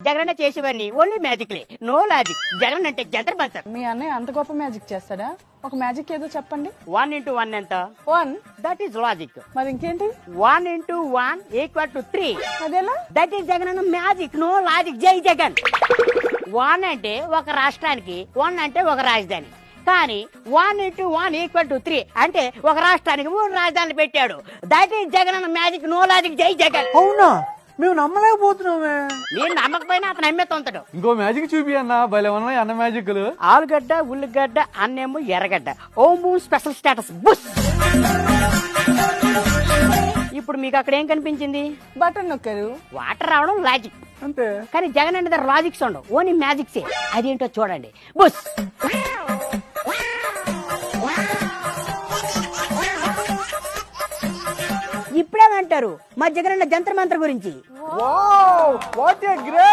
జగన్ చేసేవన్నీ ఓన్లీ మ్యాజిక్లే, no logic. Jagan అంటే జంతర్ మంతర్. మీ అన్నయ్య అంత గొప్ప మ్యాజిక్ చేస్తాడా? ఒక మ్యాజిక్ ఏదో చెప్పండి. 1 into 1 ఎంత? 1. That is logic. మరి ఇంకేంటి? 1 into 1 = 3. అదేలా? దట్ ఈస్ జగన్ అన్న మ్యాజిక్, నో లాజిక్. జై జగన్. 1 అంటే ఒక రాష్ట్రానికి, 1 అంటే ఒక రాజధాని. కానీ 1 into 1 = 3 అంటే ఒక రాష్ట్రానికి 3 రాజధానులు పెట్టాడు. దట్ ఈస్ జగన్ అన్న మ్యాజిక్, నో లాజిక్. జై జగన్. అవునా? మేము నమ్మలేకపోతున్నామే. మీరు నమ్మకపోయినా అతను నమ్మేస్తుంటాడు. ఇంకో మ్యాజిక్ చూపి అన్న, భలే ఉన్నాయి అన్న మ్యాజిక్లు. ఆలుగడ్డ, ఉల్లిగడ్డ, అన్నేమో ఎర్రగడ్డ. ఓము స్పెషల్ స్టేటస్ బుస్. ఇప్పుడు మీకు అక్కడ ఏం కనిపించింది? బటన్ నొక్కారు. వాటర్ రావడం లాజిక్ అంతే. కానీ జగన్ అంటే లాజిక్స్ ఉండవు, ఓన్లీ మ్యాజిక్సే. అదేంటో చూడండి బుస్. ఇప్పుడేమంటారు మా జగన్ అన్న జంతర్ మంత్ర గురించి? Wow, what a great